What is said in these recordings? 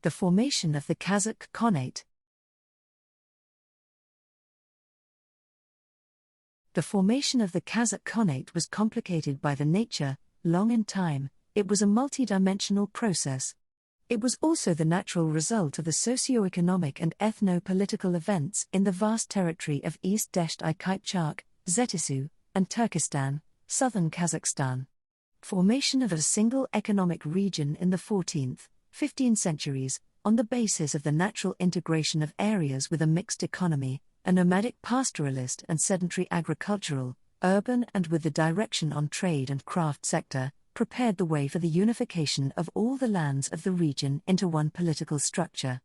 The formation of the Kazakh Khanate. The formation of the Kazakh Khanate was complicated by the nature, long in time, it was a multidimensional process. It was also the natural result of the socio-economic and ethno-political events in the vast territory of East-Aeka, Zetisu, and Turkestan, southern Kazakhstan. Formation of a single economic region in the 14th, 15th centuries, on the basis of the natural integration of areas with a mixed economy, a nomadic pastoralist and sedentary agricultural, urban and with the direction on trade and craft sector, prepared the way for the unification of all the lands of the region into one political structure.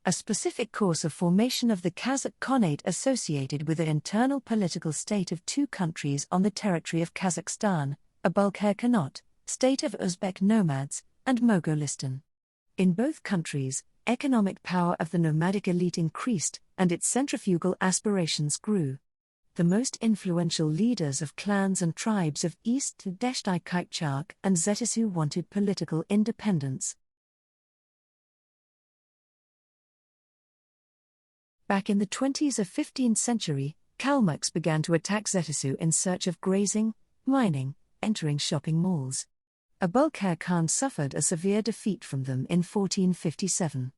A specific course of formation of the Kazakh Khanate associated with the internal political state of two countries on the territory of Kazakhstan, Aeka Khanate, state of Uzbek nomads, and Mogolistan. In both countries, economic power of the nomadic elite increased, and its centrifugal aspirations grew. The most influential leaders of clans and tribes of East-Aeka and Zetisu wanted political independence. Back in the 20s of 15th century, Kalmucks began to attack Zetisu in search of grazing, mining, entering shopping malls. Aeka Khan suffered a severe defeat from them in 1457.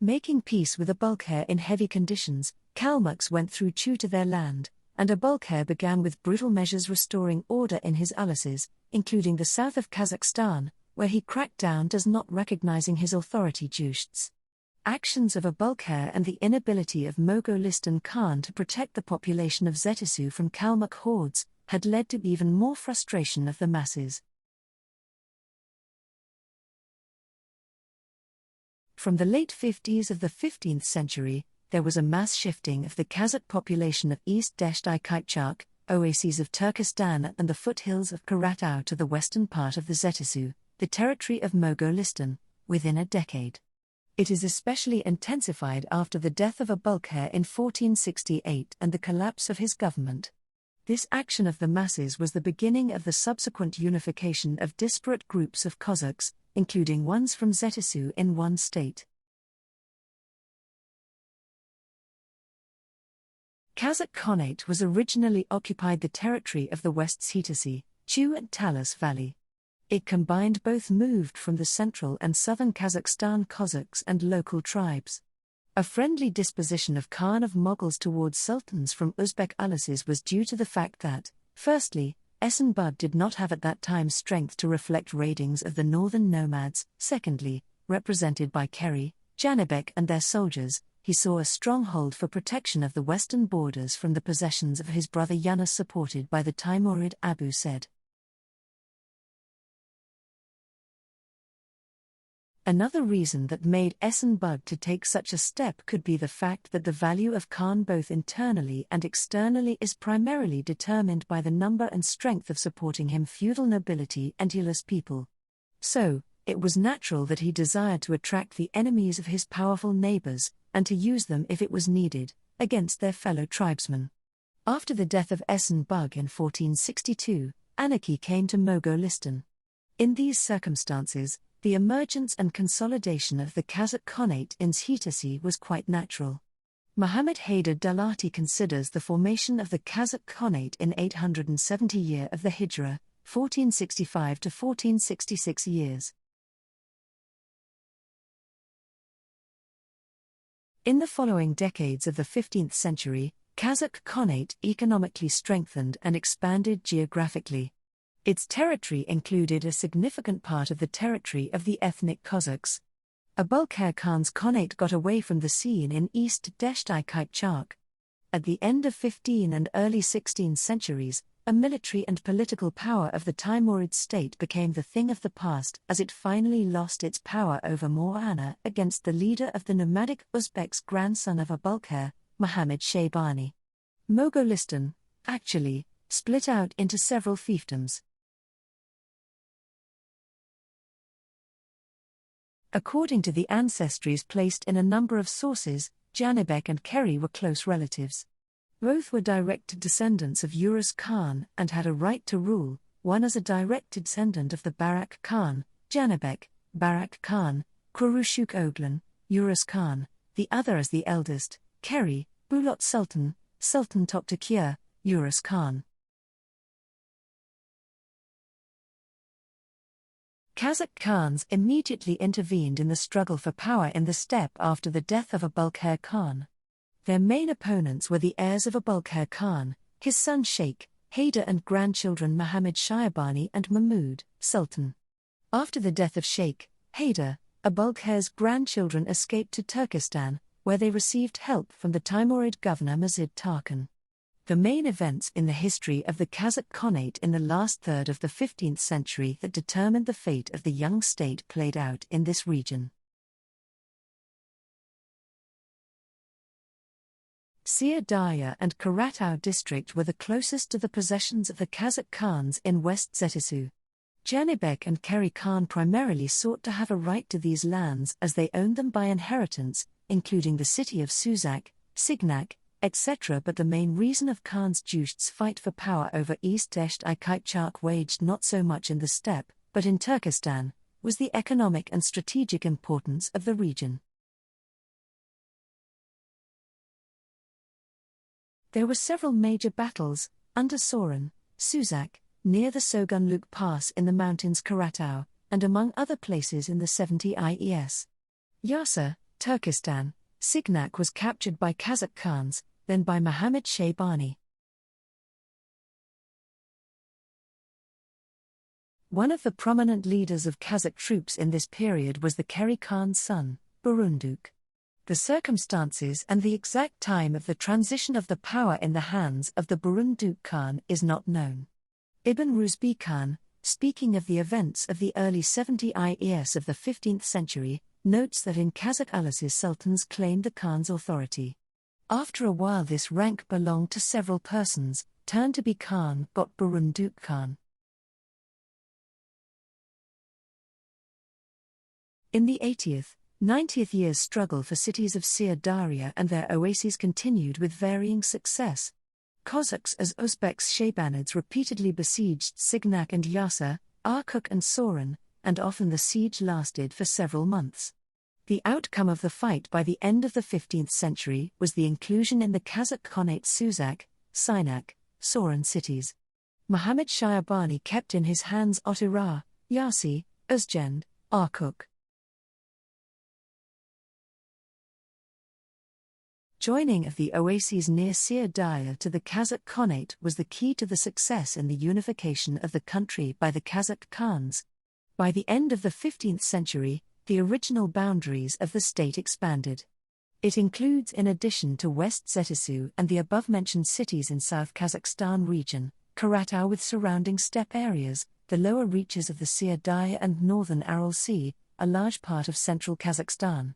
Making peace with Aeka in heavy conditions, Kalmucks went through to their land, and Aeka began with brutal measures restoring order in his ulises, including the south of Kazakhstan, where he cracked down not recognizing his authority justs. Actions of Aeka and the inability of Mogolistan Khan to protect the population of Zetisu from Kalmuk hordes had led to even more frustration of the masses. From the late 50s of the 15th century, there was a mass shifting of the Kazakh population of East-Aeka, oases of Turkestan and the foothills of Karatau to the western part of the Zetisu, the territory of Mogolistan, within a decade. It is especially intensified after the death of Aeka in 1468 and the collapse of his government. This action of the masses was the beginning of the subsequent unification of disparate groups of Cossacks, including ones from Zetisu in one state. Kazakh Khanate was originally occupied the territory of the West Zetisu, Chu and Talas Valley. It combined both moved from the central and southern Kazakhstan Cossacks and local tribes. A friendly disposition of Khan of Mughals towards sultans from Uzbek ulises was due to the fact that, firstly, Esenbug did not have at that time strength to reflect raidings of the northern nomads, secondly, represented by Keri, Janibek and their soldiers, he saw a stronghold for protection of the western borders from the possessions of his brother Yunus supported by the Timurid Abu Said. Another reason that made Esenbug to take such a step could be the fact that the value of Khan both internally and externally is primarily determined by the number and strength of supporting him feudal nobility and Ulus people. So, it was natural that he desired to attract the enemies of his powerful neighbors, and to use them if it was needed, against their fellow tribesmen. After the death of Esenbug in 1462, anarchy came to Mogolistan. In these circumstances, the emergence and consolidation of the Kazakh Khanate in Zetisu was quite natural. Muhammad Haydar Dalati considers the formation of the Kazakh Khanate in 870 year of the Hijra, 1465 to 1466 years. In the following decades of the 15th century, Kazakh Khanate economically strengthened and expanded geographically. Its territory included a significant part of the territory of the ethnic Cossacks. Aeka Khan's Khanate got away from the scene in East-Aeka. At the end of 15th and early 16th centuries, a military and political power of the Timurid state became the thing of the past as it finally lost its power over Moana against the leader of the nomadic Uzbeks, grandson of Aeka, Muhammad Shaybani. Mogolistan, actually, split out into several fiefdoms. According to the ancestries placed in a number of sources, Janibek and Keri were close relatives. Both were direct descendants of Urus Khan and had a right to rule, one as a direct descendant of the Barak Khan, Janibek, Barak Khan, Kurushuk Oglan, Urus Khan, the other as the eldest, Keri, Bulut Sultan, Sultan Toptakia, Urus Khan. Kazakh Khans immediately intervened in the struggle for power in the steppe after the death of Abulkhair Khan. Their main opponents were the heirs of Abulkhair Khan, his son Sheikh Haydar and grandchildren Muhammad Shayabani and Mahmud, Sultan. After the death of Sheikh Haydar, Abulkhair's grandchildren escaped to Turkestan, where they received help from the Timurid governor Mazid Tarkan. The main events in the history of the Kazakh Khanate in the last third of the 15th century that determined the fate of the young state played out in this region. Syr Darya and Karatau district were the closest to the possessions of the Kazakh Khans in West Zetisu. Janibek and Keri Khan primarily sought to have a right to these lands as they owned them by inheritance, including the city of Suzak, Signak, etc. But the main reason of Khan's Jusht's fight for power over East Dasht-i-Kipchak waged not so much in the steppe, but in Turkestan, was the economic and strategic importance of the region. There were several major battles, under Soran, Suzak, near the Sogunluk Pass in the mountains Karatau, and among other places in the 70 IES. Yasa, Turkestan, Signak was captured by Kazakh Khans, then by Muhammad Shaybani. One of the prominent leaders of Kazakh troops in this period was the Keri Khan's son, Burunduk. The circumstances and the exact time of the transition of the power in the hands of the Burunduk Khan is not known. Ibn Rusbi Khan, speaking of the events of the early 70 IES of the 15th century, notes that in Kazakh Alas's sultans claimed the Khan's authority. After a while this rank belonged to several persons, turned to be Khan got Burunduk Khan. In the 80th, 90th years struggle for cities of Syr Darya and their oases continued with varying success. Cossacks as Uzbeks Shaybanids repeatedly besieged Signak and Yasa, Arkuk and Soran, and often the siege lasted for several months. The outcome of the fight by the end of the 15th century was the inclusion in the Kazakh Khanate Suzak, Sinak, Soran cities. Muhammad Shayabani kept in his hands Otira, Yasi, Uzjend, Arkuk. Joining of the oases near Syr Darya to the Kazakh Khanate was the key to the success in the unification of the country by the Kazakh Khans. By the end of the 15th century, the original boundaries of the state expanded. It includes, in addition to West Zetisu and the above-mentioned cities in South Kazakhstan region, Karatau with surrounding steppe areas, the lower reaches of the Syr Darya and northern Aral Sea, a large part of central Kazakhstan.